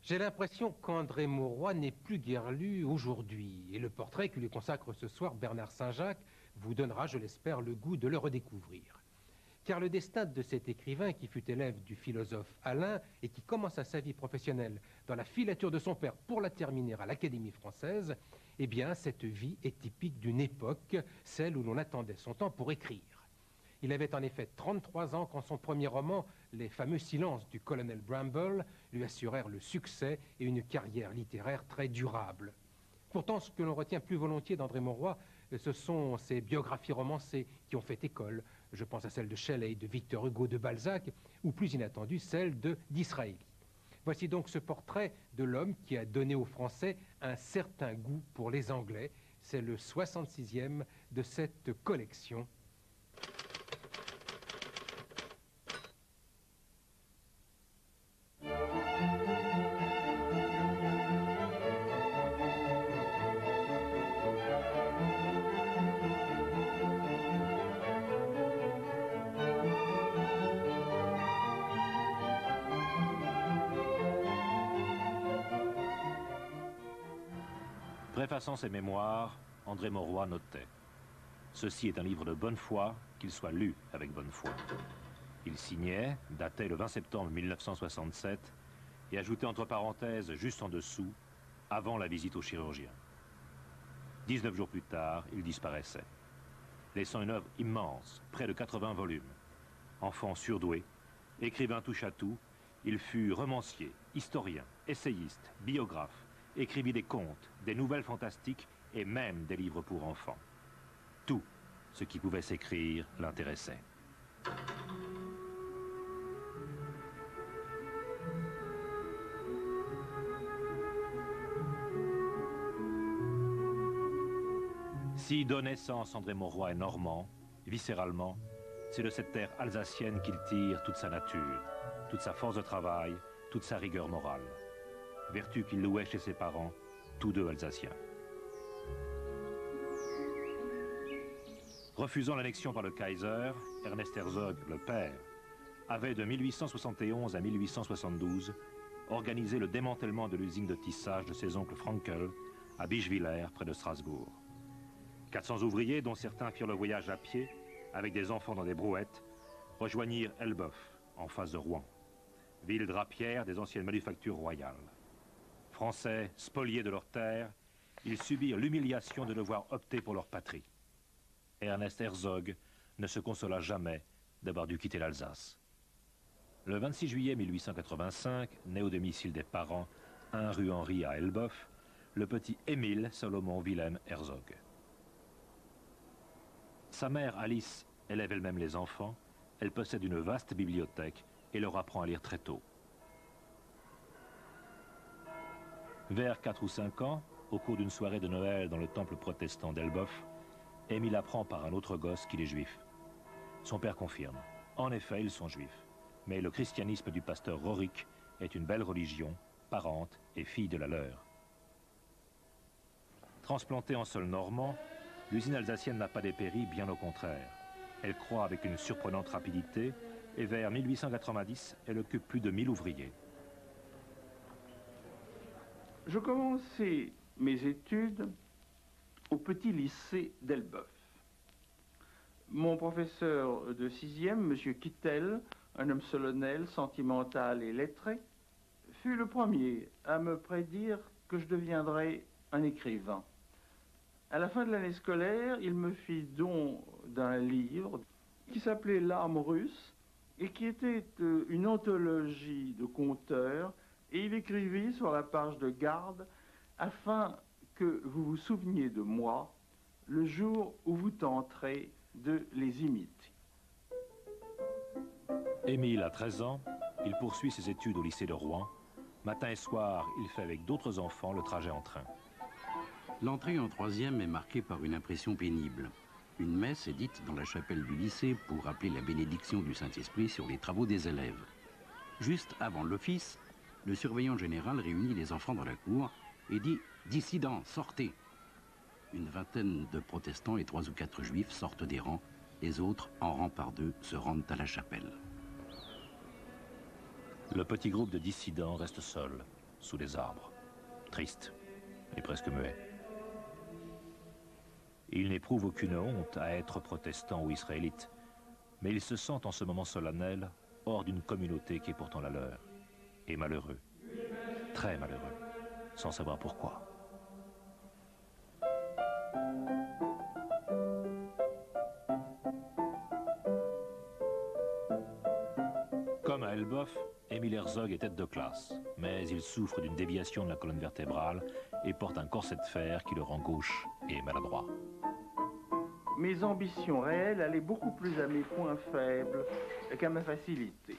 J'ai l'impression qu'André Mauroy n'est plus guère lu aujourd'hui, et le portrait que lui consacre ce soir Bernard Saint-Jacques vous donnera, je l'espère, le goût de le redécouvrir. Car le destin de cet écrivain qui fut élève du philosophe Alain et qui commença sa vie professionnelle dans la filature de son père pour la terminer à l'Académie française, eh bien, cette vie est typique d'une époque, celle où l'on attendait son temps pour écrire. Il avait en effet 33 ans quand son premier roman, Les fameux silences du colonel Bramble, lui assurèrent le succès et une carrière littéraire très durable. Pourtant, ce que l'on retient plus volontiers d'André Mauroy, ce sont ses biographies romancées qui ont fait école. Je pense à celle de Shelley, de Victor Hugo, de Balzac, ou plus inattendu, celle d'Israël. Voici donc ce portrait de l'homme qui a donné aux Français un certain goût pour les Anglais. C'est le 66e de cette collection. Préfaçant ses mémoires, André Mauroy notait « Ceci est un livre de bonne foi, qu'il soit lu avec bonne foi ». Il signait, datait le 20 septembre 1967 et ajoutait entre parenthèses, juste en dessous, « Avant la visite au chirurgien ». 19 jours plus tard, il disparaissait, laissant une œuvre immense, près de 80 volumes. Enfant surdoué, écrivain touche-à-tout, il fut romancier, historien, essayiste, biographe, écrivit des contes, des nouvelles fantastiques et même des livres pour enfants. Tout ce qui pouvait s'écrire l'intéressait. Si donne naissance André Mauroy est normand, viscéralement, c'est de cette terre alsacienne qu'il tire toute sa nature, toute sa force de travail, toute sa rigueur morale. Vertu qu'il louait chez ses parents, tous deux alsaciens. Refusant l'annexion par le Kaiser, Ernest Herzog, le père, avait de 1871 à 1872 organisé le démantèlement de l'usine de tissage de ses oncles Frankel à Bischwiller, près de Strasbourg. 400 ouvriers, dont certains firent le voyage à pied, avec des enfants dans des brouettes, rejoignirent Elbeuf, en face de Rouen, ville drapière des anciennes manufactures royales. Français spoliés de leurs terres, ils subirent l'humiliation de devoir opter pour leur patrie. Ernest Herzog ne se consola jamais d'avoir dû quitter l'Alsace. Le 26 juillet 1885, né au domicile des parents, 1 rue Henry à Elbeuf, le petit Émile Salomon Wilhelm Herzog. Sa mère Alice élève elle-même les enfants, elle possède une vaste bibliothèque et leur apprend à lire très tôt. Vers 4 ou 5 ans, au cours d'une soirée de Noël dans le temple protestant d'Elbeuf, Émile apprend par un autre gosse qu'il est juif. Son père confirme. En effet, ils sont juifs. Mais le christianisme du pasteur Rorik est une belle religion, parente et fille de la leur. Transplantée en sol normand, l'usine alsacienne n'a pas dépéri, bien au contraire. Elle croît avec une surprenante rapidité et vers 1890, elle occupe plus de 1000 ouvriers. Je commençais mes études au petit lycée d'Elbeuf. Mon professeur de 6e, M. Kittel, un homme solennel, sentimental et lettré, fut le premier à me prédire que je deviendrais un écrivain. À la fin de l'année scolaire, il me fit don d'un livre qui s'appelait L'Arme russe et qui était une anthologie de conteurs. Et il écrivit sur la page de garde, afin que vous vous souveniez de moi le jour où vous tenterez de les imiter. Émile a 13 ans, il poursuit ses études au lycée de Rouen. Matin et soir, il fait avec d'autres enfants le trajet en train. L'entrée en 3e est marquée par une impression pénible. Une messe est dite dans la chapelle du lycée pour rappeler la bénédiction du Saint-Esprit sur les travaux des élèves. Juste avant l'office, le surveillant général réunit les enfants dans la cour et dit « Dissidents, sortez !» Une vingtaine de protestants et 3 ou 4 juifs sortent des rangs. Les autres, en rang par deux, se rendent à la chapelle. Le petit groupe de dissidents reste seul. sous les arbres, triste et presque muet. Il n'éprouve aucune honte à être protestant ou israélite, mais il se sent en ce moment solennel hors d'une communauté qui est pourtant la leur, et malheureux, très malheureux, sans savoir pourquoi. Comme à Elbeuf, Émile Herzog est tête de classe, mais il souffre d'une déviation de la colonne vertébrale et porte un corset de fer qui le rend gauche et maladroit. Mes ambitions réelles allaient beaucoup plus à mes points faibles qu'à ma facilité.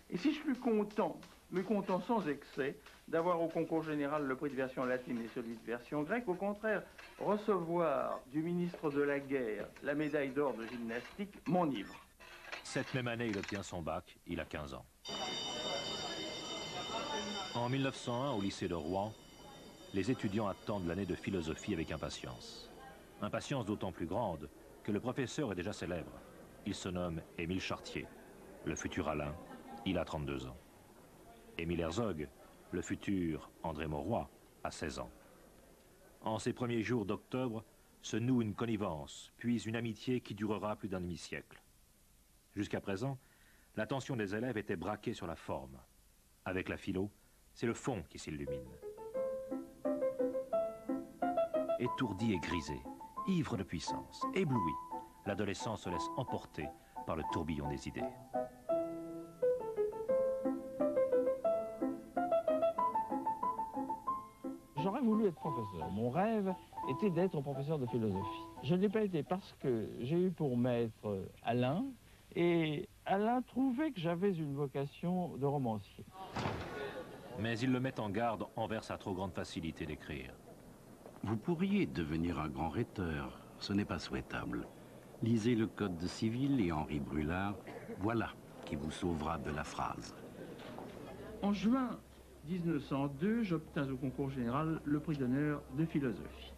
Et si je fus content, mais content sans excès, d'avoir au concours général le prix de version latine et celui de version grecque, au contraire, recevoir du ministre de la Guerre la médaille d'or de gymnastique m'enivre. Cette même année, il obtient son bac, il a 15 ans. En 1901, au lycée de Rouen, les étudiants attendent l'année de philosophie avec impatience. Impatience d'autant plus grande que le professeur est déjà célèbre. Il se nomme Émile Chartier, le futur Alain, il a 32 ans. Émile Herzog, le futur André Mauroy, a 16 ans. En ces premiers jours d'octobre, se noue une connivence, puis une amitié qui durera plus d'un demi-siècle. Jusqu'à présent, l'attention des élèves était braquée sur la forme. Avec la philo, c'est le fond qui s'illumine. Étourdi et grisé, ivre de puissance, ébloui, l'adolescent se laisse emporter par le tourbillon des idées. J'aurais voulu être professeur. Mon rêve était d'être professeur de philosophie. Je ne l'ai pas été parce que j'ai eu pour maître Alain, et Alain trouvait que j'avais une vocation de romancier. Mais il le met en garde envers sa trop grande facilité d'écrire. Vous pourriez devenir un grand rhéteur, ce n'est pas souhaitable. Lisez le Code civil et Henri Brulard, voilà qui vous sauvera de la phrase. En juin 1902, j'obtins au concours général le prix d'honneur de philosophie.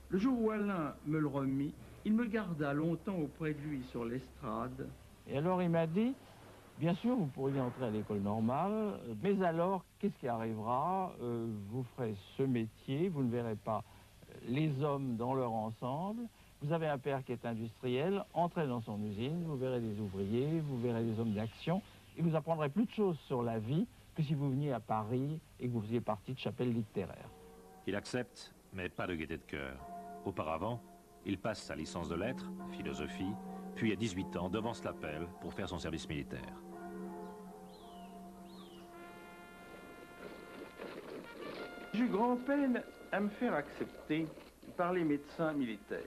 Le jour où Alain me le remit, il me garda longtemps auprès de lui sur l'estrade. Et alors il m'a dit, bien sûr vous pourriez entrer à l'école normale, mais alors qu'est-ce qui arrivera? Vous ferez ce métier, vous ne verrez pas les hommes dans leur ensemble. Vous avez un père qui est industriel, entrez dans son usine, vous verrez des ouvriers, vous verrez des hommes d'action, et vous apprendrez plus de choses sur la vie que si vous veniez à Paris et que vous faisiez partie de chapelles littéraires. Il accepte, mais pas de gaieté de cœur. Auparavant, il passe sa licence de lettres, philosophie, puis à 18 ans devance l'appel pour faire son service militaire. J'eus grand-peine à me faire accepter par les médecins militaires.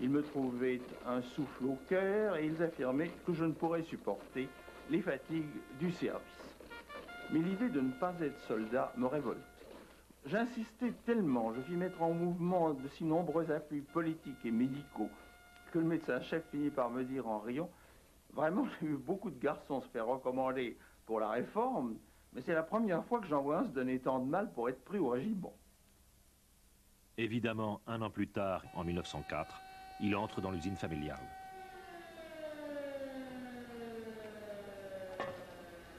Ils me trouvaient un souffle au cœur et ils affirmaient que je ne pourrais supporter les fatigues du service. Mais l'idée de ne pas être soldat me révolte. J'insistais tellement, je fis mettre en mouvement de si nombreux appuis politiques et médicaux que le médecin-chef finit par me dire en riant « Vraiment, j'ai vu beaucoup de garçons se faire recommander pour la réforme, mais c'est la première fois que j'en vois un se donner tant de mal pour être pris au régiment. » Évidemment, un an plus tard, en 1904, il entre dans l'usine familiale.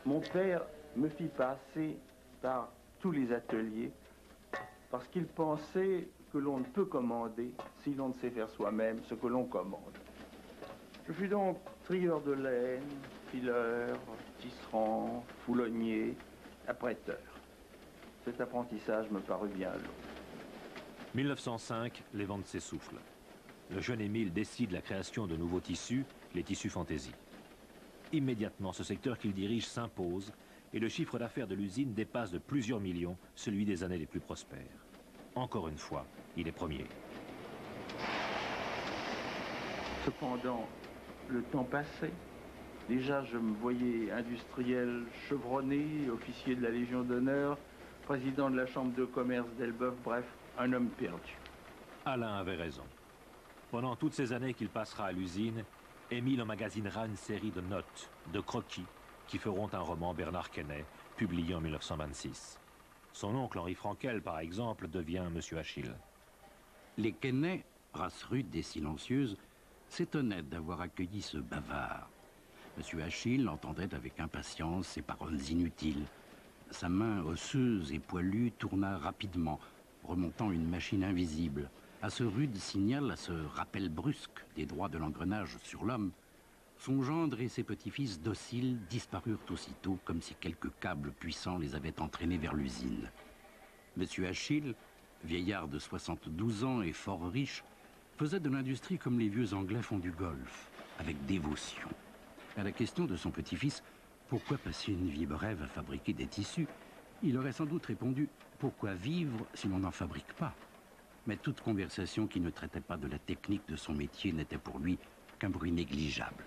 Mon père me fit passer par tous les ateliers parce qu'il pensait que l'on ne peut commander si l'on ne sait faire soi-même ce que l'on commande. Je fus donc trieur de laine, fileur, tisserand, foulonnier, apprêteur. Cet apprentissage me parut bien long. 1905, les ventes s'essoufflent. Le jeune Émile décide la création de nouveaux tissus, les tissus fantaisie. Immédiatement, ce secteur qu'il dirige s'impose et le chiffre d'affaires de l'usine dépasse de plusieurs millions celui des années les plus prospères. Encore une fois, il est premier. Cependant, le temps passait. Déjà, je me voyais industriel chevronné, officier de la Légion d'honneur, président de la Chambre de commerce d'Elbeuf, bref, un homme perdu. Alain avait raison. Pendant toutes ces années qu'il passera à l'usine, Émile emmagasinera une série de notes, de croquis, qui feront un roman Bernard Quesnay, publié en 1926. Son oncle Henri Frankel, par exemple, devient Monsieur Achille. Les Quesnay, race rude et silencieuse, s'étonnaient d'avoir accueilli ce bavard. Monsieur Achille entendait avec impatience ces paroles inutiles. sa main osseuse et poilue tourna rapidement, remontant une machine invisible. À ce rude signal, à ce rappel brusque des droits de l'engrenage sur l'homme, son gendre et ses petits-fils dociles disparurent aussitôt, comme si quelques câbles puissants les avaient entraînés vers l'usine. Monsieur Achille, vieillard de 72 ans et fort riche, faisait de l'industrie comme les vieux Anglais font du golf, avec dévotion. À la question de son petit-fils, pourquoi passer une vie brève à fabriquer des tissus, il aurait sans doute répondu, pourquoi vivre si l'on n'en fabrique pas? Mais toute conversation qui ne traitait pas de la technique de son métier n'était pour lui qu'un bruit négligeable.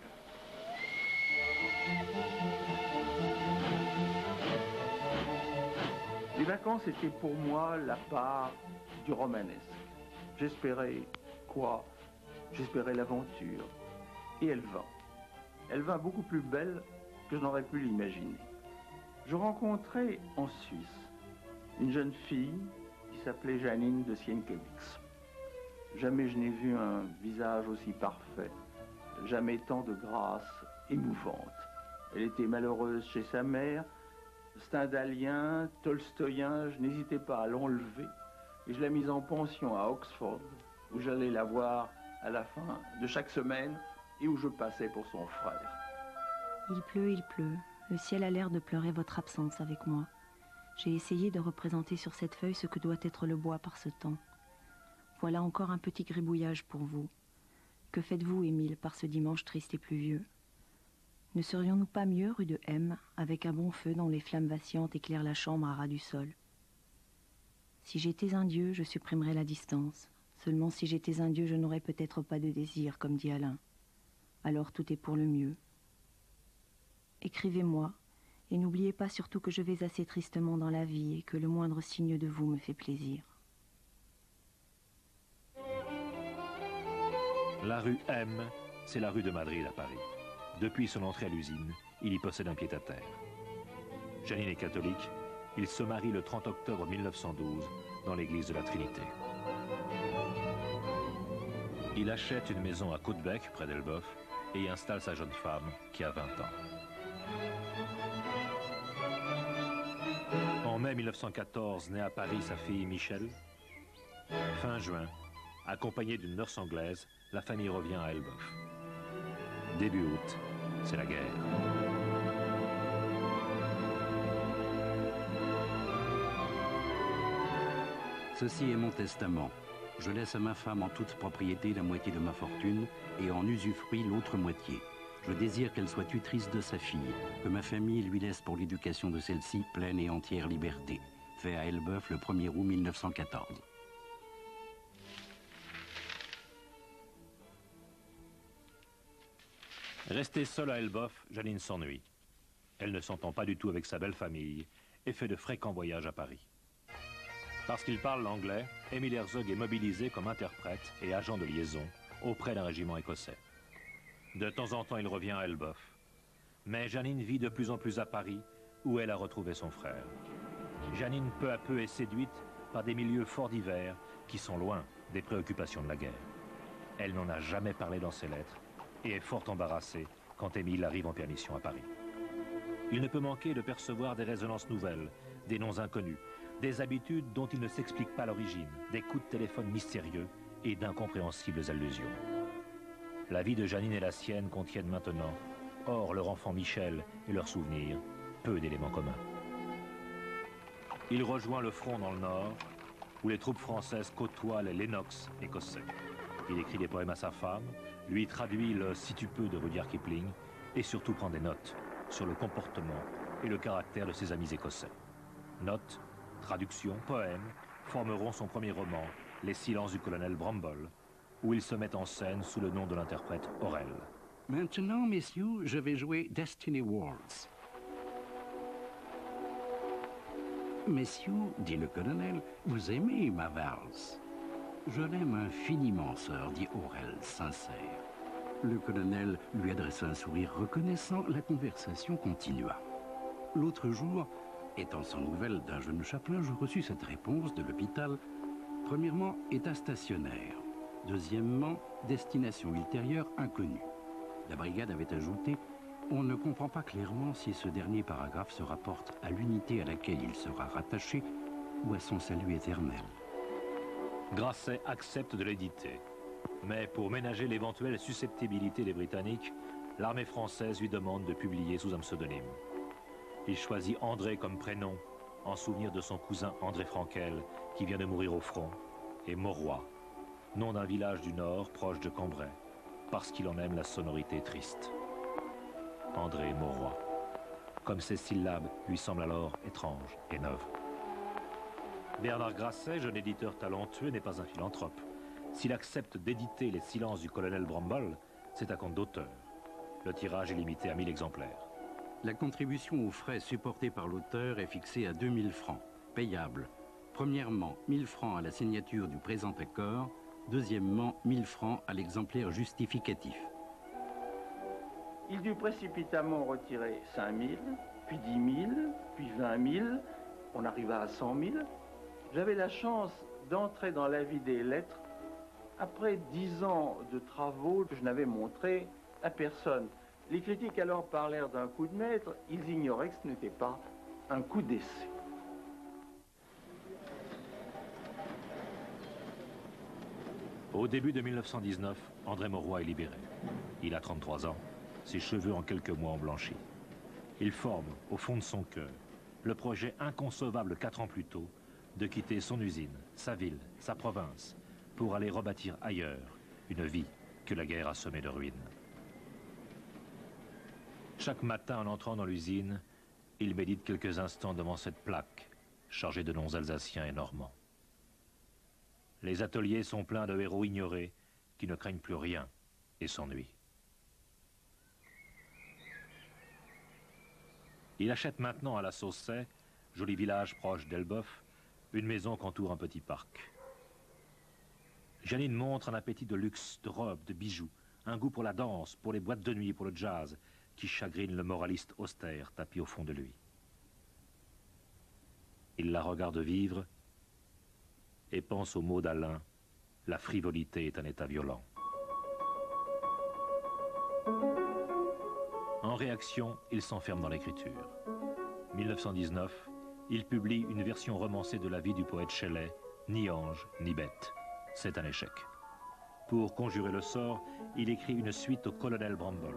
Les vacances étaient pour moi la part du romanesque. J'espérais quoi? J'espérais l'aventure. Et elle vint. Elle vint beaucoup plus belle que je n'aurais pu l'imaginer. Je rencontrai en Suisse une jeune fille qui s'appelait Janine de Sienkiewicz. Jamais je n'ai vu un visage aussi parfait, jamais tant de grâce émouvante. Elle était malheureuse chez sa mère, stendhalien, tolstoïen, je n'hésitais pas à l'enlever et je l'ai mise en pension à Oxford, où j'allais la voir à la fin de chaque semaine et où je passais pour son frère. Il pleut. Le ciel a l'air de pleurer votre absence avec moi. J'ai essayé de représenter sur cette feuille ce que doit être le bois par ce temps. Voilà encore un petit gribouillage pour vous. Que faites-vous, Émile, par ce dimanche triste et pluvieux? Ne serions-nous pas mieux rue de M, avec un bon feu dont les flammes vacillantes éclairent la chambre à ras du sol? Si j'étais un dieu, je supprimerais la distance. Seulement si j'étais un dieu, je n'aurais peut-être pas de désir, comme dit Alain. Alors tout est pour le mieux. Écrivez-moi, et n'oubliez pas surtout que je vais assez tristement dans la vie et que le moindre signe de vous me fait plaisir. La rue M, c'est la rue de Madrid à Paris. Depuis son entrée à l'usine, il y possède un pied-à-terre. Janine est catholique. Il se marie le 30 octobre 1912 dans l'église de la Trinité. Il achète une maison à Côtebec, près d'Elbeuf, et y installe sa jeune femme, qui a 20 ans. En mai 1914, naît à Paris sa fille Michel. Fin juin, accompagnée d'une nurse anglaise, la famille revient à Elbeuf. Début août, c'est la guerre. Ceci est mon testament. Je laisse à ma femme en toute propriété la moitié de ma fortune et en usufruit l'autre moitié. Je désire qu'elle soit tutrice de sa fille, que ma famille lui laisse pour l'éducation de celle-ci pleine et entière liberté. Fait à Elbeuf le 1er août 1914. Restée seule à Elbeuf, Janine s'ennuie. Elle ne s'entend pas du tout avec sa belle famille et fait de fréquents voyages à Paris. Parce qu'il parle l'anglais, Émile Herzog est mobilisé comme interprète et agent de liaison auprès d'un régiment écossais. De temps en temps, il revient à Elbeuf. Mais Janine vit de plus en plus à Paris, où elle a retrouvé son frère. Janine, peu à peu, est séduite par des milieux fort divers qui sont loin des préoccupations de la guerre. Elle n'en a jamais parlé dans ses lettres et est fort embarrassée quand Émile arrive en permission à Paris. Il ne peut manquer de percevoir des résonances nouvelles, des noms inconnus, des habitudes dont il ne s'explique pas l'origine, des coups de téléphone mystérieux et d'incompréhensibles allusions. La vie de Janine et la sienne contiennent maintenant, hors leur enfant Michel et leurs souvenirs, peu d'éléments communs. Il rejoint le front dans le nord, où les troupes françaises côtoient les Lennox écossais. Il écrit des poèmes à sa femme, lui traduit le « Si tu peux » de Rudyard Kipling, et surtout prend des notes sur le comportement et le caractère de ses amis écossais. Notes, traductions, poèmes formeront son premier roman, Les silences du colonel Bramble, où il se met en scène sous le nom de l'interprète Aurel. Maintenant, messieurs, je vais jouer Destiny Waltz. Messieurs, dit le colonel, vous aimez ma valse? Je l'aime infiniment, sœur, dit Aurel, sincère. Le colonel lui adressa un sourire reconnaissant, la conversation continua. L'autre jour, étant sans nouvelles d'un jeune chapelain, je reçus cette réponse de l'hôpital. Premièrement, état stationnaire. Deuxièmement, destination ultérieure inconnue. La brigade avait ajouté On ne comprend pas clairement si ce dernier paragraphe se rapporte à l'unité à laquelle il sera rattaché ou à son salut éternel. Grasset accepte de l'éditer. Mais pour ménager l'éventuelle susceptibilité des Britanniques, l'armée française lui demande de publier sous un pseudonyme. Il choisit André comme prénom, en souvenir de son cousin André Frankel, qui vient de mourir au front, et Mauroy, nom d'un village du Nord proche de Cambrai, parce qu'il en aime la sonorité triste. André Mauroy. Comme ces syllabes lui semblent alors étranges et neuves. Bernard Grasset, jeune éditeur talentueux, n'est pas un philanthrope. S'il accepte d'éditer les silences du colonel Bramble, c'est à compte d'auteur. Le tirage est limité à 1000 exemplaires. La contribution aux frais supportés par l'auteur est fixée à 2000 francs, payable. Premièrement, 1000 francs à la signature du présent accord. Deuxièmement, 1000 francs à l'exemplaire justificatif. Il dut précipitamment retirer 5000, puis 10 000, puis 20 000. On arriva à 100 000. J'avais la chance d'entrer dans la vie des lettres après 10 ans de travaux que je n'avais montré à personne. Les critiques alors parlèrent d'un coup de maître. Ils ignoraient que ce n'était pas un coup d'essai. Au début de 1919, André Mauroy est libéré. Il a 33 ans. Ses cheveux en quelques mois ont blanchi. Il forme, au fond de son cœur, le projet inconcevable 4 ans plus tôt de quitter son usine, sa ville, sa province, pour aller rebâtir ailleurs une vie que la guerre a semée de ruines. Chaque matin, en entrant dans l'usine, il médite quelques instants devant cette plaque chargée de noms alsaciens et normands. Les ateliers sont pleins de héros ignorés qui ne craignent plus rien et s'ennuient. Il achète maintenant à la Saussaye, joli village proche d'Elbeuf, une maison qu'entoure un petit parc. Janine montre un appétit de luxe, de robes, de bijoux, un goût pour la danse, pour les boîtes de nuit, pour le jazz, qui chagrine le moraliste austère tapi au fond de lui. Il la regarde vivre et pense aux mots d'Alain, la frivolité est un état violent. En réaction, il s'enferme dans l'écriture. 1919, il publie une version romancée de la vie du poète Shelley, ni ange, ni bête. C'est un échec. Pour conjurer le sort, il écrit une suite au colonel Bramble,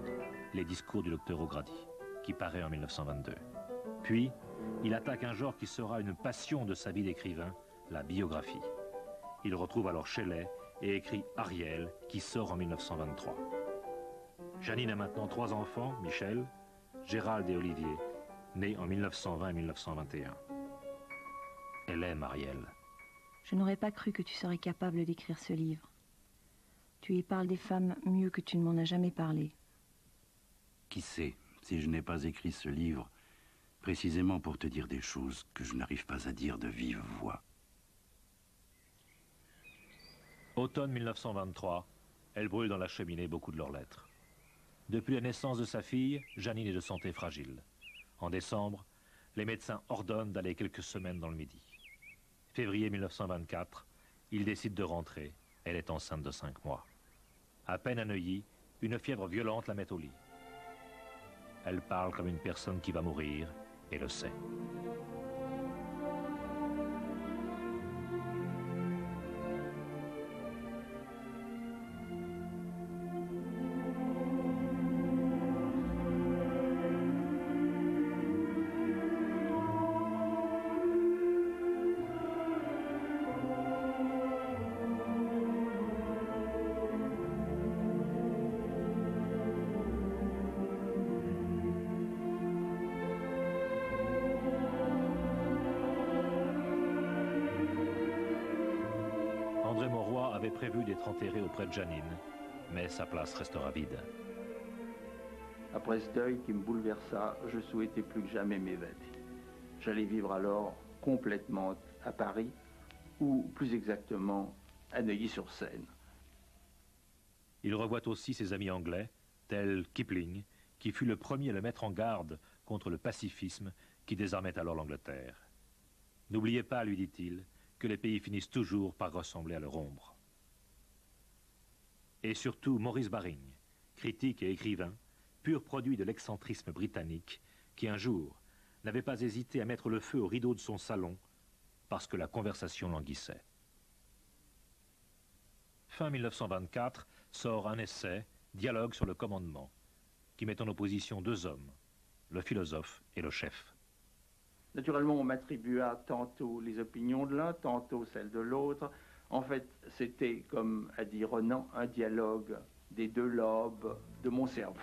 les discours du docteur O'Grady, qui paraît en 1922. Puis, il attaque un genre qui sera une passion de sa vie d'écrivain, la biographie. Il retrouve alors Shelley et écrit Ariel, qui sort en 1923. Janine a maintenant 3 enfants, Michel, Gérald et Olivier, nés en 1920 et 1921. Elle aime Ariel. Je n'aurais pas cru que tu serais capable d'écrire ce livre. Tu y parles des femmes mieux que tu ne m'en as jamais parlé. Qui sait si je n'ai pas écrit ce livre précisément pour te dire des choses que je n'arrive pas à dire de vive voix. Automne 1923, elle brûle dans la cheminée beaucoup de leurs lettres. Depuis la naissance de sa fille, Janine est de santé fragile. En décembre, les médecins ordonnent d'aller quelques semaines dans le Midi. Février 1924, il décide de rentrer. Elle est enceinte de 5 mois. À peine à Neuilly, une fièvre violente la met au lit. Elle parle comme une personne qui va mourir et le sait. André Mauroy avait prévu d'être enterré auprès de Janine, mais sa place restera vide. Après ce deuil qui me bouleversa, je souhaitais plus que jamais m'évader. J'allais vivre alors complètement à Paris, ou plus exactement à Neuilly-sur-Seine. Il revoit aussi ses amis anglais, tels Kipling, qui fut le premier à le mettre en garde contre le pacifisme qui désarmait alors l'Angleterre. N'oubliez pas, lui dit-il, que les pays finissent toujours par ressembler à leur ombre. Et surtout Maurice Baring, critique et écrivain, pur produit de l'excentrisme britannique, qui un jour n'avait pas hésité à mettre le feu au rideau de son salon parce que la conversation languissait. Fin 1924 sort un essai, Dialogue sur le commandement, qui met en opposition deux hommes, le philosophe et le chef. Naturellement, on m'attribua tantôt les opinions de l'un, tantôt celles de l'autre. En fait, c'était, comme a dit Renan, un dialogue des deux lobes de mon cerveau.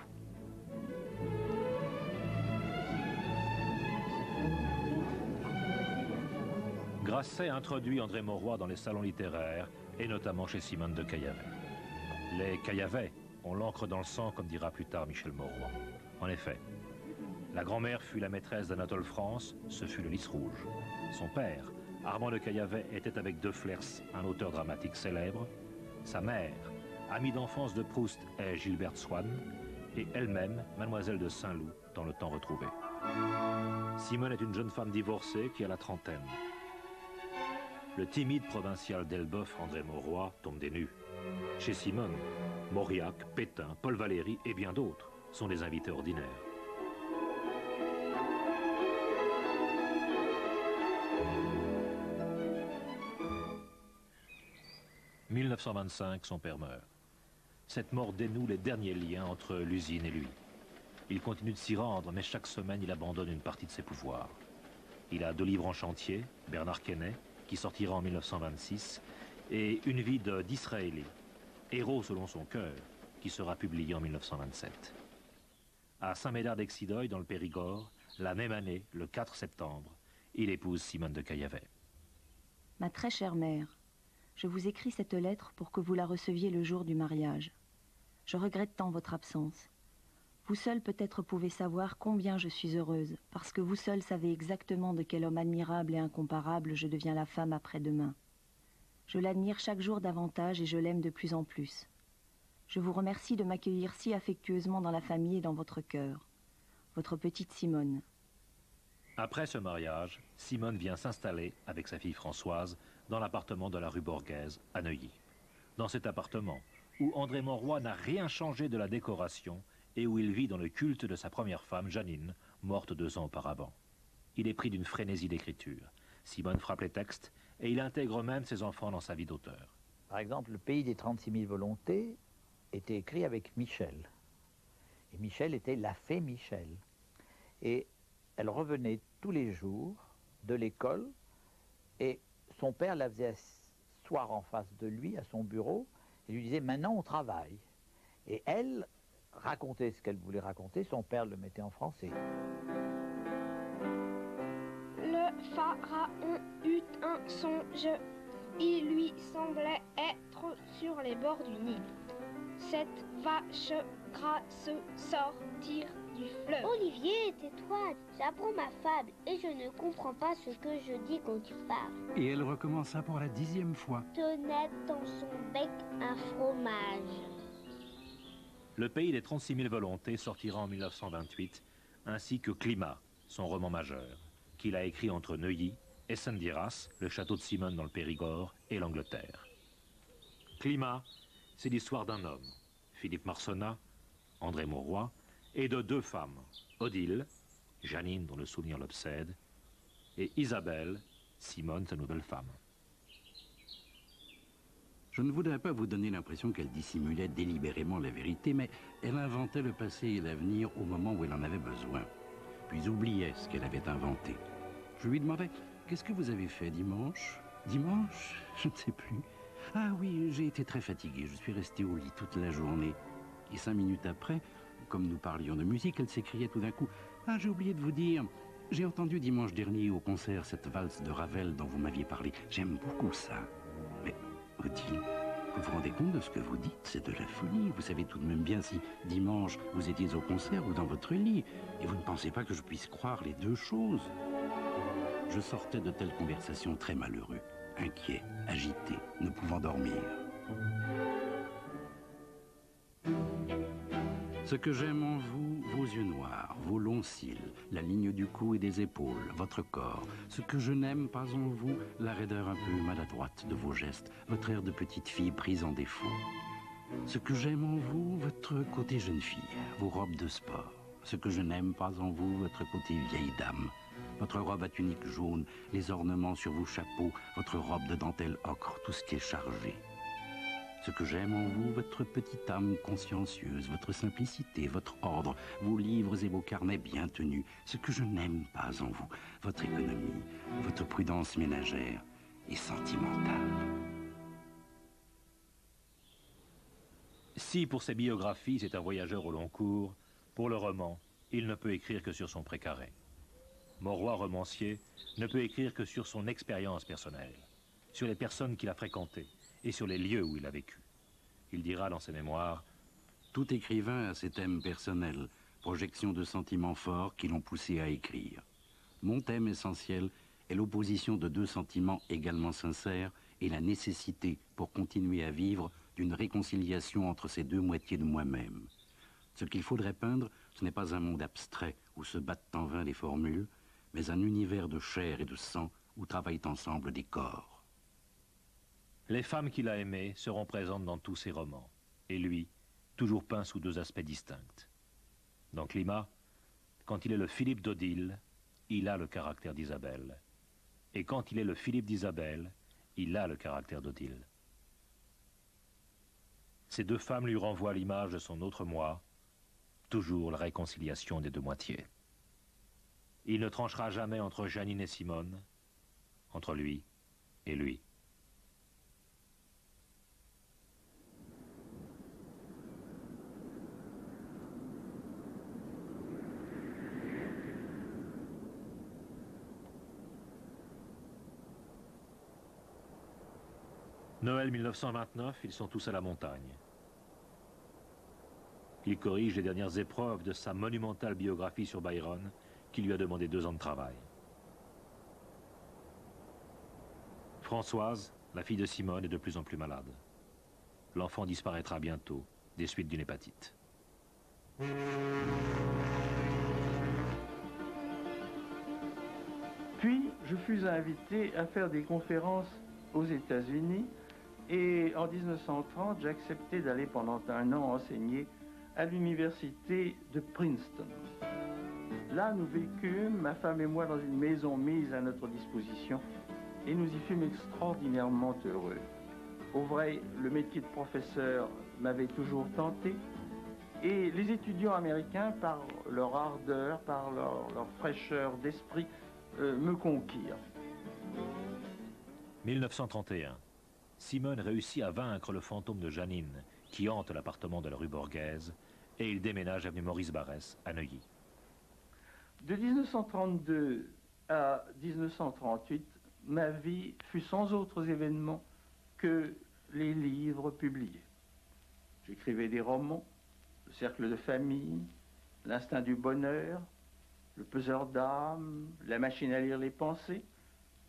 Grasset introduit André Mauroy dans les salons littéraires, et notamment chez Simone de Caillavet. Les Caillavet ont l'encre dans le sang, comme dira plus tard Michel Mauroy. En effet, la grand-mère fut la maîtresse d'Anatole France, ce fut le lys rouge. Son père, Armand de Caillavet, était avec De Flers, un auteur dramatique célèbre. Sa mère, amie d'enfance de Proust, est Gilberte Swann, et elle-même, mademoiselle de Saint-Loup, dans Le Temps retrouvé. Simone est une jeune femme divorcée qui a la trentaine. Le timide provincial d'Elbeuf, André Mauroy, tombe des nues. Chez Simone, Mauriac, Pétain, Paul Valéry et bien d'autres sont des invités ordinaires. « 1925, son père meurt. Cette mort dénoue les derniers liens entre l'usine et lui. Il continue de s'y rendre, mais chaque semaine, il abandonne une partie de ses pouvoirs. Il a 2 livres en chantier, Bernard Quesnay, qui sortira en 1926, et Une vie d'Israélé, héros selon son cœur, qui sera publié en 1927. À Saint-Médard d'Excideuil, dans le Périgord, la même année, le 4 septembre, il épouse Simone de Caillavet. Ma très chère mère, je vous écris cette lettre pour que vous la receviez le jour du mariage. Je regrette tant votre absence. Vous seul peut-être pouvez savoir combien je suis heureuse, parce que vous seul savez exactement de quel homme admirable et incomparable je deviens la femme après-demain. Je l'admire chaque jour davantage et je l'aime de plus en plus. Je vous remercie de m'accueillir si affectueusement dans la famille et dans votre cœur. Votre petite Simone. Après ce mariage, Simone vient s'installer, avec sa fille Françoise, dans l'appartement de la rue Borghèse, à Neuilly. Dans cet appartement, où André Mauroy n'a rien changé de la décoration, et où il vit dans le culte de sa première femme, Jeannine, morte 2 ans auparavant. Il est pris d'une frénésie d'écriture. Simone frappe les textes, et il intègre même ses enfants dans sa vie d'auteur. Par exemple, Le pays des 36 000 volontés était écrit avec Michel. Et Michel était la fée Michel. Et elle revenait tous les jours de l'école, et son père la faisait asseoir en face de lui, à son bureau, et lui disait « Maintenant, on travaille ». Et elle racontait ce qu'elle voulait raconter, son père le mettait en français. Le pharaon eut un songe. Il lui semblait être sur les bords du Nil. Cette vache grasse sortir du fleuve. Olivier, tais-toi, j'apprends ma fable et je ne comprends pas ce que je dis quand tu parles. Et elle recommença pour la 10e fois. Tenait dans son bec un fromage. Le pays des 36 000 volontés sortira en 1928, ainsi que Climat, son roman majeur, qu'il a écrit entre Neuilly, Essen-Diras, le château de Simone dans le Périgord, et l'Angleterre. Climat, c'est l'histoire d'un homme, Philippe Marcenat, André Mauroy, et de 2 femmes, Odile, Jeannine dont le souvenir l'obsède, et Isabelle, Simone, sa nouvelle femme. Je ne voudrais pas vous donner l'impression qu'elle dissimulait délibérément la vérité, mais elle inventait le passé et l'avenir au moment où elle en avait besoin, puis oubliait ce qu'elle avait inventé. Je lui demandais « Qu'est-ce que vous avez fait dimanche ?»« Dimanche? Je ne sais plus. Ah oui, j'ai été très fatigué, je suis resté au lit toute la journée. » Et 5 minutes après, comme nous parlions de musique, elle s'écriait tout d'un coup « Ah, j'ai oublié de vous dire, j'ai entendu dimanche dernier au concert cette valse de Ravel dont vous m'aviez parlé. J'aime beaucoup ça. » Mais Odile, vous vous rendez compte de ce que vous dites? C'est de la folie. Vous savez tout de même bien si dimanche vous étiez au concert ou dans votre lit. Et vous ne pensez pas que je puisse croire les 2 choses? Je sortais de telles conversations très malheureux, inquiet, agité, ne pouvant dormir. Ce que j'aime en vous, vos yeux noirs, vos longs cils, la ligne du cou et des épaules, votre corps. Ce que je n'aime pas en vous, la raideur un peu maladroite de vos gestes, votre air de petite fille prise en défaut. Ce que j'aime en vous, votre côté jeune fille, vos robes de sport. Ce que je n'aime pas en vous, votre côté vieille dame. Votre robe à tunique jaune, les ornements sur vos chapeaux, votre robe de dentelle ocre, tout ce qui est chargé. Ce que j'aime en vous, votre petite âme consciencieuse, votre simplicité, votre ordre, vos livres et vos carnets bien tenus. Ce que je n'aime pas en vous, votre économie, votre prudence ménagère et sentimentale. Si pour ses biographies c'est un voyageur au long cours, pour le roman, il ne peut écrire que sur son précaré. Mauroy, romancier, ne peut écrire que sur son expérience personnelle, sur les personnes qu'il a fréquentées et sur les lieux où il a vécu. Il dira dans ses mémoires: tout écrivain a ses thèmes personnels, projections de sentiments forts qui l'ont poussé à écrire. Mon thème essentiel est l'opposition de deux sentiments également sincères et la nécessité, pour continuer à vivre, d'une réconciliation entre ces deux moitiés de moi-même. Ce qu'il faudrait peindre, ce n'est pas un monde abstrait où se battent en vain les formules, mais un univers de chair et de sang où travaillent ensemble des corps. Les femmes qu'il a aimées seront présentes dans tous ses romans, et lui, toujours peint sous deux aspects distincts. Dans Climat, quand il est le Philippe d'Odile, il a le caractère d'Isabelle, et quand il est le Philippe d'Isabelle, il a le caractère d'Odile. Ces deux femmes lui renvoient l'image de son autre moi, toujours la réconciliation des deux moitiés. Il ne tranchera jamais entre Janine et Simone, entre lui et lui. Noël 1929, ils sont tous à la montagne. Il corrige les dernières épreuves de sa monumentale biographie sur Byron, qui lui a demandé 2 ans de travail. Françoise, la fille de Simone, est de plus en plus malade. L'enfant disparaîtra bientôt des suites d'une hépatite. Puis, je fus invité à faire des conférences aux États-Unis et en 1930, j'ai accepté d'aller pendant 1 an enseigner à l'université de Princeton. Là, nous vécûmes, ma femme et moi, dans une maison mise à notre disposition et nous y fûmes extraordinairement heureux. Au vrai, le métier de professeur m'avait toujours tenté et les étudiants américains, par leur ardeur, par leur fraîcheur d'esprit, me conquirent. 1931. Simone réussit à vaincre le fantôme de Janine qui hante l'appartement de la rue Borghese et il déménage avenue Maurice Barrès à Neuilly. De 1932 à 1938, ma vie fut sans autres événements que les livres publiés. J'écrivais des romans, Le cercle de famille, L'instinct du bonheur, Le peseur d'âme, La machine à lire les pensées,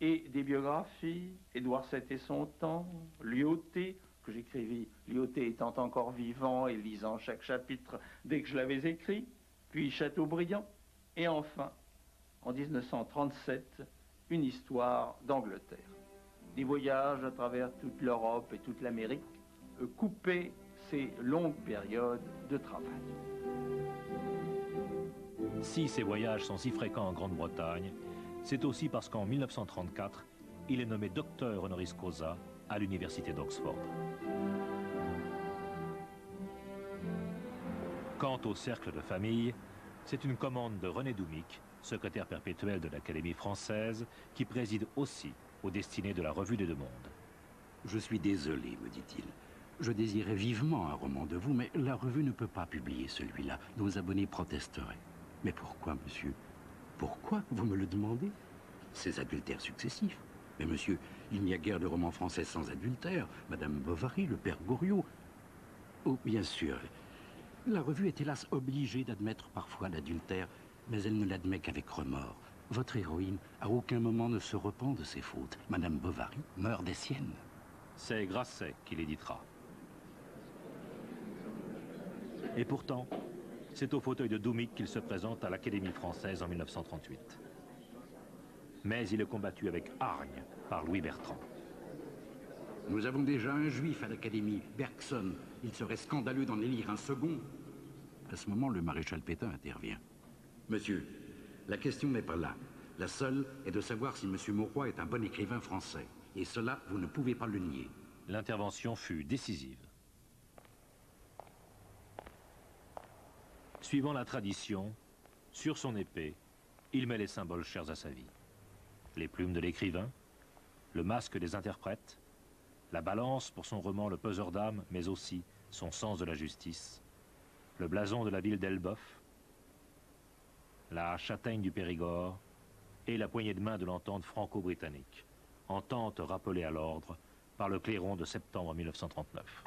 et des biographies, Édouard VII et son temps, Lyautey, que j'écrivis, Lyautey étant encore vivant et lisant chaque chapitre dès que je l'avais écrit, puis Chateaubriand, et enfin, en 1937, une histoire d'Angleterre. Des voyages à travers toute l'Europe et toute l'Amérique coupaient ces longues périodes de travail. Si ces voyages sont si fréquents en Grande-Bretagne, c'est aussi parce qu'en 1934, il est nommé docteur honoris causa à l'université d'Oxford. Quant au cercle de famille, c'est une commande de René Doumic, secrétaire perpétuel de l'Académie française, qui préside aussi aux destinées de la Revue des Deux Mondes. Je suis désolé, me dit-il. Je désirais vivement un roman de vous, mais la revue ne peut pas publier celui-là. Nos abonnés protesteraient. Mais pourquoi, monsieur? Pourquoi, vous me le demandez? Ces adultères successifs. Mais monsieur, il n'y a guère de roman français sans adultère. Madame Bovary, le père Goriot. Oh, bien sûr. La revue est hélas obligée d'admettre parfois l'adultère, mais elle ne l'admet qu'avec remords. Votre héroïne, à aucun moment, ne se repent de ses fautes. Madame Bovary meurt des siennes. C'est Grasset qui l'éditera. Et pourtant, c'est au fauteuil de Doumic qu'il se présente à l'Académie française en 1938. Mais il est combattu avec hargne par Louis Bertrand. Nous avons déjà un juif à l'Académie, Bergson. Il serait scandaleux d'en élire un second. À ce moment, le maréchal Pétain intervient. Monsieur, la question n'est pas là. La seule est de savoir si M. Mauroy est un bon écrivain français. Et cela, vous ne pouvez pas le nier. L'intervention fut décisive. Suivant la tradition, sur son épée, il met les symboles chers à sa vie. Les plumes de l'écrivain, le masque des interprètes, la balance pour son roman Le Peseur d'âme, mais aussi son sens de la justice, le blason de la ville d'Elbeuf, la châtaigne du Périgord et la poignée de main de l'entente franco-britannique, entente rappelée à l'ordre par le clairon de septembre 1939.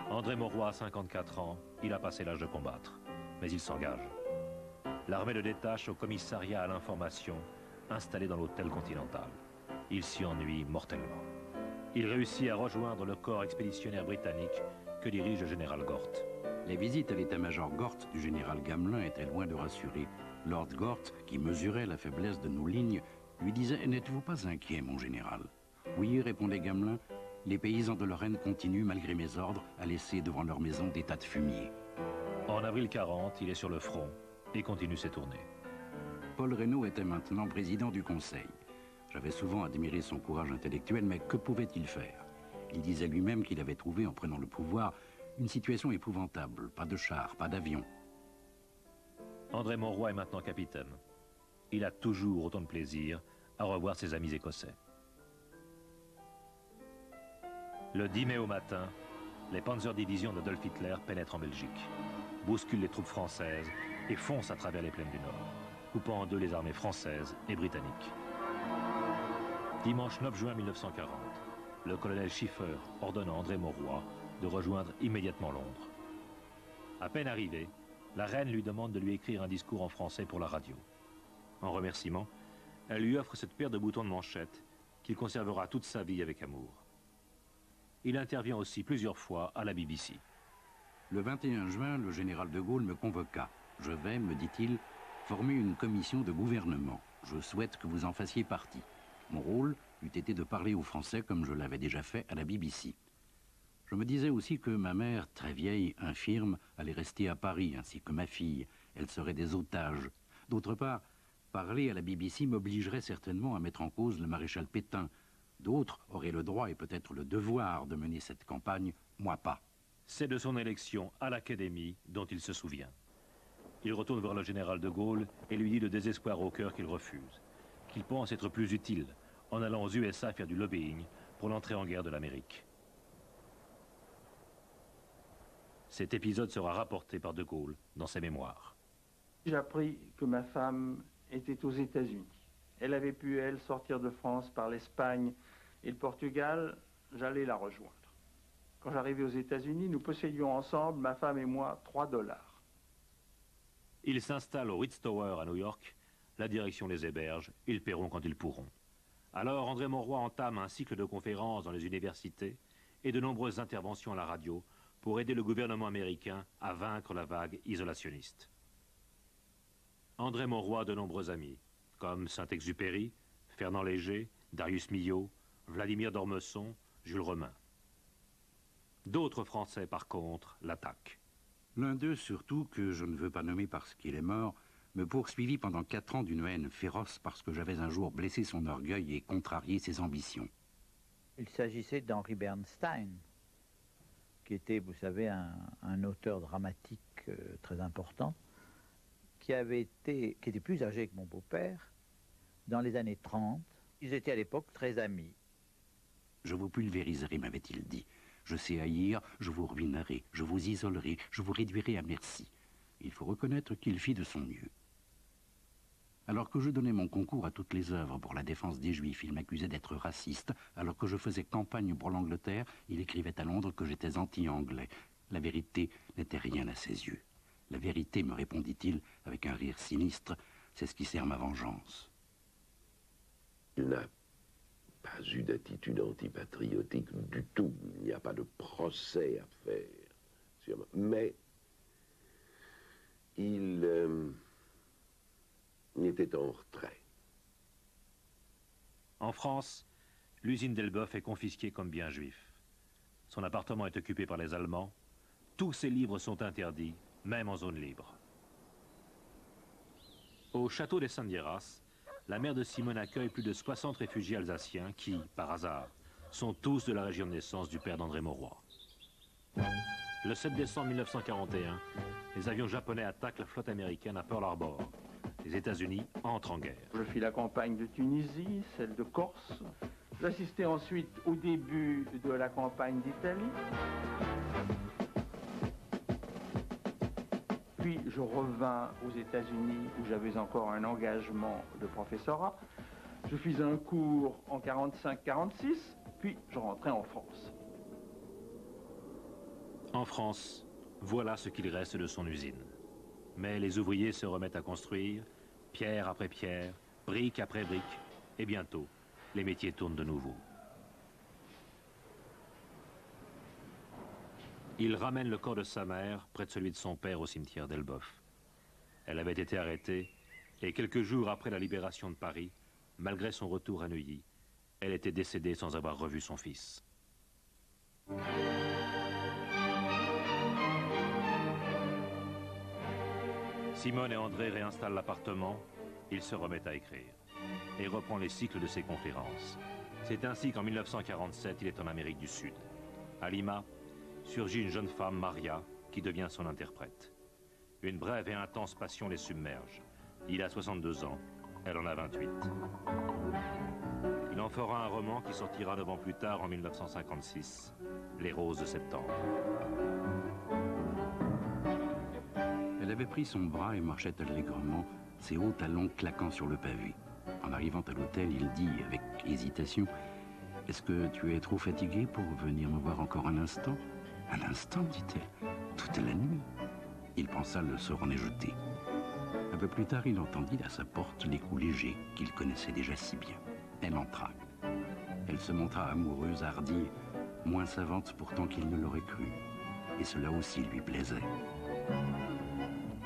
André Mauroy a 54 ans, il a passé l'âge de combattre, mais il s'engage. L'armée le détache au commissariat à l'information, installé dans l'hôtel Continental. Il s'y ennuie mortellement. Il réussit à rejoindre le corps expéditionnaire britannique que dirige le général Gort. Les visites à l'état-major Gort du général Gamelin étaient loin de rassurer. Lord Gort, qui mesurait la faiblesse de nos lignes, lui disait « N'êtes-vous pas inquiet, mon général ?» « Oui, répondait Gamelin, les paysans de Lorraine continuent, malgré mes ordres, à laisser devant leur maison des tas de fumier. » En avril 40, il est sur le front et continue ses tournées. Paul Reynaud était maintenant président du Conseil. J'avais souvent admiré son courage intellectuel, mais que pouvait-il faire? Il disait lui-même qu'il avait trouvé, en prenant le pouvoir, une situation épouvantable. Pas de chars, pas d'avions. André Mauroy est maintenant capitaine. Il a toujours autant de plaisir à revoir ses amis écossais. Le 10 mai au matin, les Panzerdivisions d'Adolf Hitler pénètrent en Belgique, bousculent les troupes françaises et foncent à travers les plaines du Nord, coupant en deux les armées françaises et britanniques. Dimanche 9 juin 1940, le colonel Schiffer ordonne à André Mauroy de rejoindre immédiatement Londres. À peine arrivé, la reine lui demande de lui écrire un discours en français pour la radio. En remerciement, elle lui offre cette paire de boutons de manchette qu'il conservera toute sa vie avec amour. Il intervient aussi plusieurs fois à la BBC. Le 21 juin, le général de Gaulle me convoqua. Je vais, me dit-il, former une commission de gouvernement. Je souhaite que vous en fassiez partie. Mon rôle eût été de parler aux Français comme je l'avais déjà fait à la BBC. Je me disais aussi que ma mère, très vieille, infirme, allait rester à Paris, ainsi que ma fille. Elle serait des otages. D'autre part, parler à la BBC m'obligerait certainement à mettre en cause le maréchal Pétain. D'autres auraient le droit et peut-être le devoir de mener cette campagne, moi pas. C'est de son élection à l'Académie dont il se souvient. Il retourne voir le général de Gaulle et lui dit le désespoir au cœur qu'il refuse, qu'il pense être plus utile en allant aux USA faire du lobbying pour l'entrée en guerre de l'Amérique. Cet épisode sera rapporté par de Gaulle dans ses mémoires. J'ai appris que ma femme était aux États-Unis. Elle avait pu, elle, sortir de France par l'Espagne et le Portugal. J'allais la rejoindre. Quand j'arrivais aux États-Unis, nous possédions ensemble, ma femme et moi, $3. Ils s'installent au Ritz Tower à New York. La direction les héberge. Ils paieront quand ils pourront. Alors André Mauroy entame un cycle de conférences dans les universités et de nombreuses interventions à la radio pour aider le gouvernement américain à vaincre la vague isolationniste. André Mauroy a de nombreux amis, comme Saint-Exupéry, Fernand Léger, Darius Milhaud, Vladimir d'Ormesson, Jules Romain. D'autres Français, par contre, l'attaquent. L'un d'eux, surtout, que je ne veux pas nommer parce qu'il est mort, me poursuivit pendant 4 ans d'une haine féroce parce que j'avais un jour blessé son orgueil et contrarié ses ambitions. Il s'agissait d'Henri Bernstein, qui était, vous savez, un auteur dramatique très important, qui était plus âgé que mon beau-père, dans les années 30. Ils étaient à l'époque très amis. Je vous pulvériserai, m'avait-il dit. Je sais haïr, je vous ruinerai, je vous isolerai, je vous réduirai à merci. Il faut reconnaître qu'il fit de son mieux. Alors que je donnais mon concours à toutes les œuvres pour la défense des Juifs, il m'accusait d'être raciste. Alors que je faisais campagne pour l'Angleterre, il écrivait à Londres que j'étais anti-anglais. La vérité n'était rien à ses yeux. La vérité, me répondit-il avec un rire sinistre, c'est ce qui sert ma vengeance. Il n'a pas eu d'attitude antipatriotique du tout. Il n'y a pas de procès à faire. Mais il était en retrait. En France, l'usine d'Elbeuf est confisquée comme bien juif. Son appartement est occupé par les Allemands. Tous ses livres sont interdits, même en zone libre. Au château des Sandieras, la mère de Simone accueille plus de 60 réfugiés alsaciens qui, par hasard, sont tous de la région de naissance du père d'André Mauroy. Le 7 décembre 1941, les avions japonais attaquent la flotte américaine à Pearl Harbor. Les États-Unis entrent en guerre. Je fis la campagne de Tunisie, celle de Corse. J'assistais ensuite au début de la campagne d'Italie. Puis je revins aux États-Unis où j'avais encore un engagement de professorat. Je fis un cours en 45-46, puis je rentrais en France. En France, voilà ce qu'il reste de son usine. Mais les ouvriers se remettent à construire, pierre après pierre, brique après brique, et bientôt, les métiers tournent de nouveau. Il ramène le corps de sa mère près de celui de son père au cimetière d'Elbeuf. Elle avait été arrêtée, et quelques jours après la libération de Paris, malgré son retour à Neuilly, elle était décédée sans avoir revu son fils. Simone et André réinstallent l'appartement, il se remet à écrire et reprend les cycles de ses conférences. C'est ainsi qu'en 1947, il est en Amérique du Sud. À Lima, surgit une jeune femme, Maria, qui devient son interprète. Une brève et intense passion les submerge. Il a 62 ans, elle en a 28. Il en fera un roman qui sortira 9 ans plus tard, en 1956, Les Roses de septembre. Elle avait pris son bras et marchait allègrement, ses hauts talons claquant sur le pavé. En arrivant à l'hôtel, il dit avec hésitation: « Est-ce que tu es trop fatigué pour venir me voir encore un instant ?»« Un instant, dit-elle, toute la nuit. » Il pensa le sort en est jeté. Un peu plus tard, il entendit à sa porte l'écho léger qu'il connaissait déjà si bien. Elle entra. Elle se montra amoureuse, hardie, moins savante pourtant qu'il ne l'aurait cru. Et cela aussi lui plaisait.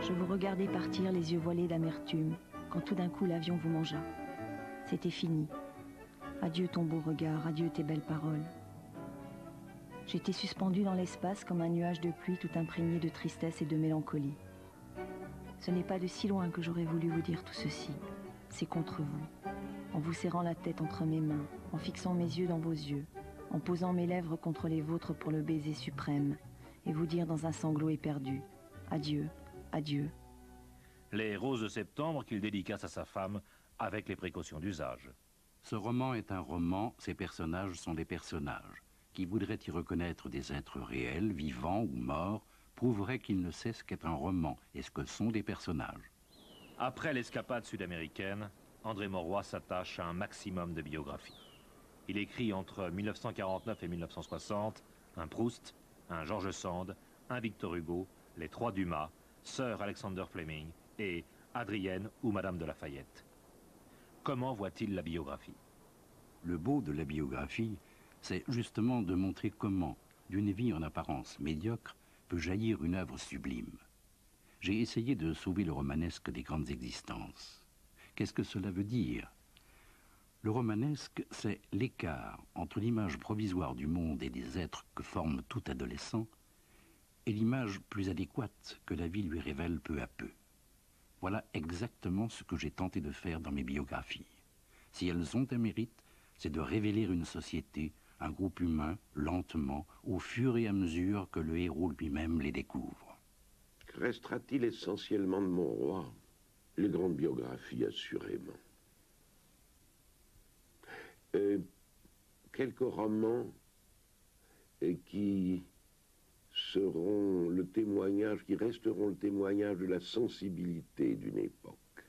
Je vous regardais partir les yeux voilés d'amertume, quand tout d'un coup l'avion vous mangea. C'était fini. Adieu ton beau regard, adieu tes belles paroles. J'étais suspendue dans l'espace comme un nuage de pluie tout imprégné de tristesse et de mélancolie. Ce n'est pas de si loin que j'aurais voulu vous dire tout ceci. C'est contre vous, en vous serrant la tête entre mes mains, en fixant mes yeux dans vos yeux, en posant mes lèvres contre les vôtres pour le baiser suprême, et vous dire dans un sanglot éperdu: adieu, adieu. Les Roses de septembre qu'il dédicace à sa femme avec les précautions d'usage. Ce roman est un roman, ses personnages sont des personnages. Qui voudrait y reconnaître des êtres réels, vivants ou morts, prouverait qu'il ne sait ce qu'est un roman et ce que sont des personnages. Après l'escapade sud-américaine, André Mauroy s'attache à un maximum de biographie. Il écrit entre 1949 et 1960 un Proust, un George Sand, un Victor Hugo, les trois Dumas, Sir Alexander Fleming et Adrienne ou Madame de Lafayette. Comment voit-il la biographie? Le beau de la biographie, c'est justement de montrer comment, d'une vie en apparence médiocre, peut jaillir une œuvre sublime. J'ai essayé de sauver le romanesque des grandes existences. Qu'est-ce que cela veut dire? Le romanesque, c'est l'écart entre l'image provisoire du monde et des êtres que forme tout adolescent et l'image plus adéquate que la vie lui révèle peu à peu. Voilà exactement ce que j'ai tenté de faire dans mes biographies. Si elles ont un mérite, c'est de révéler une société, un groupe humain, lentement, au fur et à mesure que le héros lui-même les découvre. Restera-t-il essentiellement de Mauroy? Les grandes biographies, assurément. Quelques romans qui seront le témoignage, qui resteront le témoignage de la sensibilité d'une époque.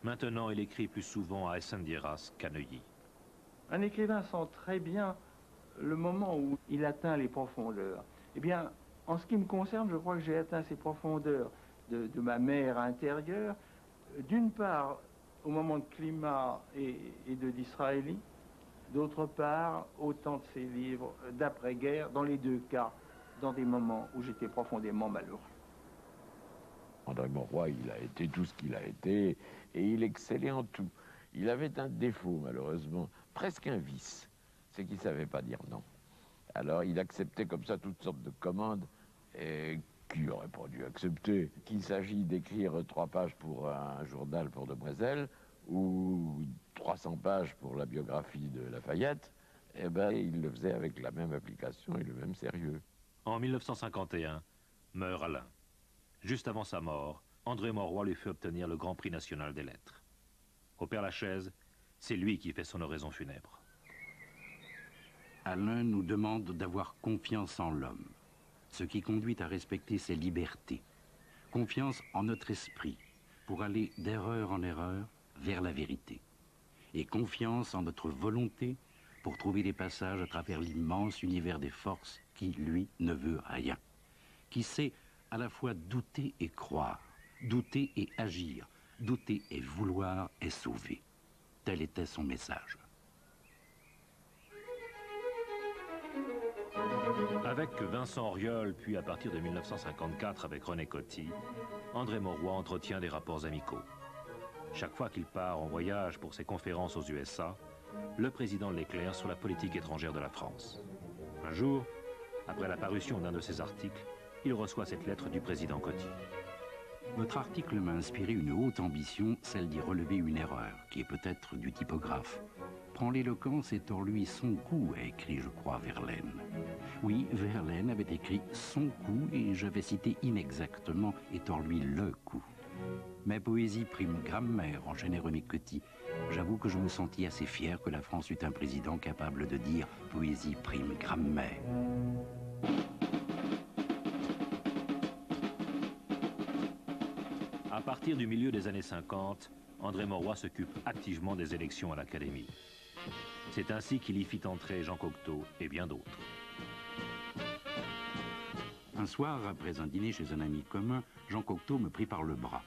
Maintenant, il écrit plus souvent à Essendieras qu'à Neuilly. Un écrivain sent très bien le moment où il atteint les profondeurs. Eh bien, en ce qui me concerne, je crois que j'ai atteint ces profondeurs de ma mer intérieure, d'une part au moment de Climat et de Disraeli, d'autre part au temps de ses livres d'après-guerre, dans les deux cas, dans des moments où j'étais profondément malheureux. André Mauroy, il a été tout ce qu'il a été, et il excellait en tout. Il avait un défaut, malheureusement, presque un vice, c'est qu'il ne savait pas dire non. Alors il acceptait comme ça toutes sortes de commandes qui n'auraient pas dû accepter. Qu'il s'agit d'écrire 3 pages pour un journal pour Demoiselle ou 300 pages pour la biographie de Lafayette, eh ben, il le faisait avec la même application et le même sérieux. En 1951, meurt Alain. Juste avant sa mort, André Mauroy lui fait obtenir le Grand Prix national des lettres. Au Père-Lachaise, c'est lui qui fait son oraison funèbre. Alain nous demande d'avoir confiance en l'homme, ce qui conduit à respecter ses libertés. Confiance en notre esprit, pour aller d'erreur en erreur vers la vérité. Et confiance en notre volonté pour trouver des passages à travers l'immense univers des forces qui, lui, ne veut rien. Qui sait à la fois douter et croire, douter et agir, douter et vouloir et sauver. Tel était son message. Avec Vincent Auriol, puis à partir de 1954 avec René Coty, André Mauroy entretient des rapports amicaux. Chaque fois qu'il part en voyage pour ses conférences aux USA, le président l'éclaire sur la politique étrangère de la France. Un jour, après la parution d'un de ses articles, il reçoit cette lettre du président Coty. Votre article m'a inspiré une haute ambition, celle d'y relever une erreur, qui est peut-être du typographe. Prends l'éloquence et tords-lui son cou, a écrit, je crois, Verlaine. Oui, Verlaine avait écrit son cou et j'avais cité inexactement et tords-lui le cou. Mais poésie prime grammaire, enchaînait René Coty. J'avoue que je me sentis assez fier que la France eût un président capable de dire poésie prime grammaire. À partir du milieu des années 50, André Mauroy s'occupe activement des élections à l'Académie. C'est ainsi qu'il y fit entrer Jean Cocteau et bien d'autres. Un soir, après un dîner chez un ami commun, Jean Cocteau me prit par le bras.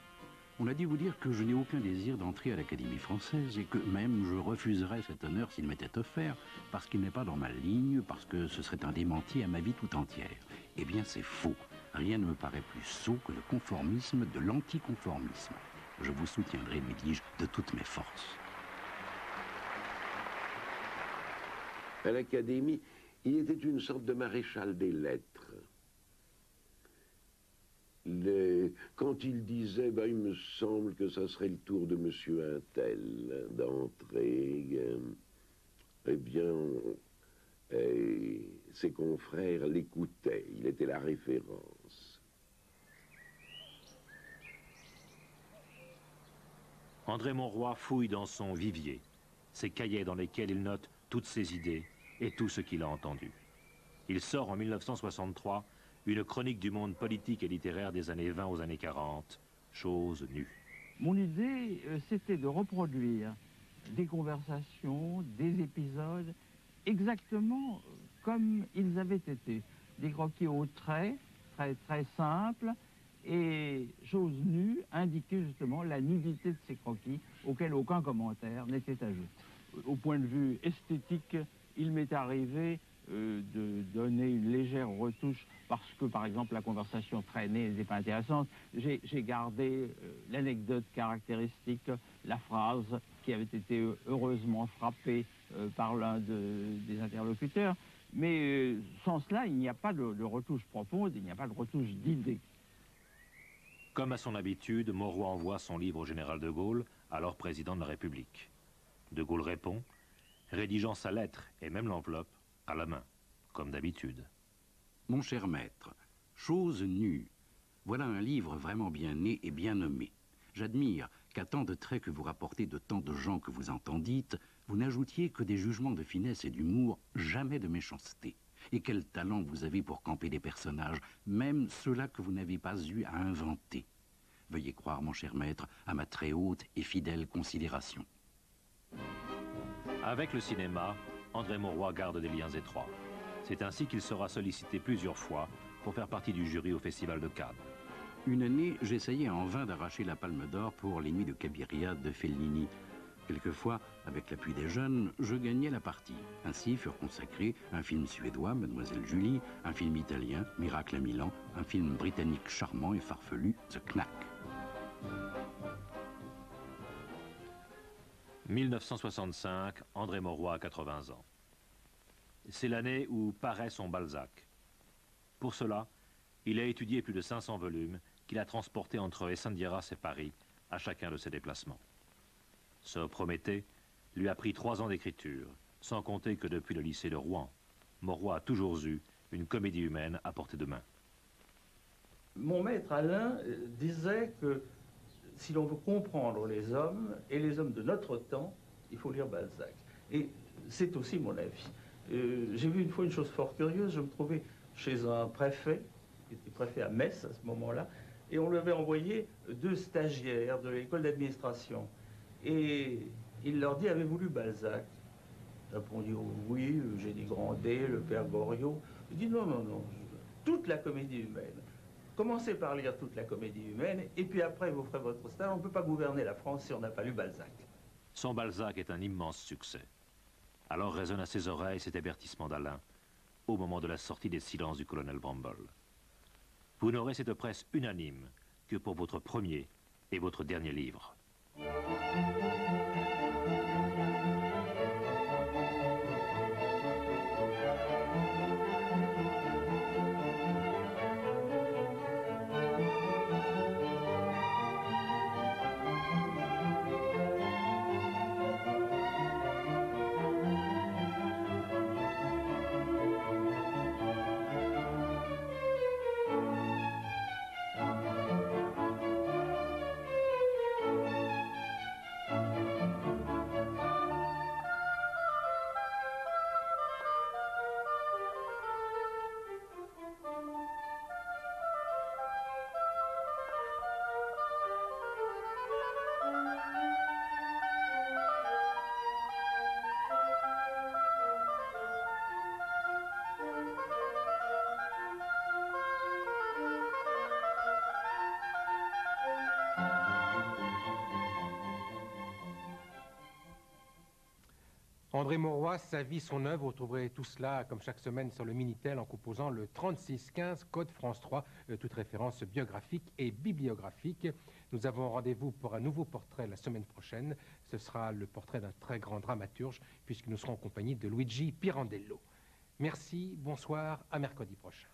On a dû vous dire que je n'ai aucun désir d'entrer à l'Académie française et que même je refuserais cet honneur s'il m'était offert, parce qu'il n'est pas dans ma ligne, parce que ce serait un démenti à ma vie tout entière. Eh bien, c'est faux. Rien ne me paraît plus sot que le conformisme de l'anticonformisme. Je vous soutiendrai, lui dis-je, de toutes mes forces. À l'Académie, il était une sorte de maréchal des lettres. Quand il disait, il me semble que ça serait le tour de monsieur Untel d'entrer, eh bien, ses confrères l'écoutaient, il était la référence. André Mauroy fouille dans son vivier, ses cahiers dans lesquels il note toutes ses idées et tout ce qu'il a entendu. Il sort en 1963 une chronique du monde politique et littéraire des années 20 aux années 40, chose nue. Mon idée, c'était de reproduire des conversations, des épisodes, exactement comme ils avaient été. Des croquis au trait, très simples, et chose nue, indiquer justement la nudité de ces croquis, auxquels aucun commentaire n'était ajouté. Au point de vue esthétique, il m'est arrivé de donner une légère retouche parce que, par exemple, la conversation traînée n'était pas intéressante. J'ai gardé l'anecdote caractéristique, la phrase qui avait été heureusement frappée par l'un des interlocuteurs. Mais sans cela, il n'y a pas de retouche profonde, il n'y a pas de retouche d'idée. Comme à son habitude, Mauroy envoie son livre au général de Gaulle, alors président de la République. De Gaulle répond, rédigeant sa lettre et même l'enveloppe à la main, comme d'habitude. Mon cher maître, chose nue. Voilà un livre vraiment bien né et bien nommé. J'admire qu'à tant de traits que vous rapportez de tant de gens que vous entendîtes, vous n'ajoutiez que des jugements de finesse et d'humour, jamais de méchanceté. Et quel talent vous avez pour camper des personnages, même ceux-là que vous n'avez pas eu à inventer. Veuillez croire, mon cher maître, à ma très haute et fidèle considération. Avec le cinéma, André Mauroy garde des liens étroits. C'est ainsi qu'il sera sollicité plusieurs fois pour faire partie du jury au Festival de Cannes. Une année, j'essayais en vain d'arracher la Palme d'Or pour Les Nuits de Cabiria de Fellini. Quelquefois, avec l'appui des jeunes, je gagnais la partie. Ainsi furent consacrés un film suédois, Mademoiselle Julie, un film italien, Miracle à Milan, un film britannique charmant et farfelu, The Knack. 1965, André Mauroy a 80 ans. C'est l'année où paraît son Balzac. Pour cela, il a étudié plus de 500 volumes qu'il a transportés entre Essendiaras et Paris à chacun de ses déplacements. Ce Prométhée lui a pris 3 ans d'écriture, sans compter que depuis le lycée de Rouen, Mauroy a toujours eu une comédie humaine à portée de main. Mon maître Alain disait que si l'on veut comprendre les hommes, et les hommes de notre temps, il faut lire Balzac. Et c'est aussi mon avis. J'ai vu une fois une chose fort curieuse, je me trouvais chez un préfet, qui était préfet à Metz à ce moment-là, et on lui avait envoyé 2 stagiaires de l'école d'administration. Et il leur dit, avez-vous lu Balzac? Ils répondirent, oui, Eugénie Grandet, le père Goriot. Il dit, non, non, non, toute la comédie humaine. Commencez par lire toute la comédie humaine, et puis après vous ferez votre stage. On ne peut pas gouverner la France si on n'a pas lu Balzac. Son Balzac est un immense succès. Alors résonne à ses oreilles cet avertissement d'Alain, au moment de la sortie des silences du colonel Bramble. Vous n'aurez cette presse unanime que pour votre premier et votre dernier livre. André Mauroy, sa vie, son œuvre, vous trouverez tout cela, comme chaque semaine, sur le Minitel en composant le 3615 code France 3, toute référence biographique et bibliographique. Nous avons rendez-vous pour un nouveau portrait la semaine prochaine. Ce sera le portrait d'un très grand dramaturge, puisque nous serons en compagnie de Luigi Pirandello. Merci, bonsoir, à mercredi prochain.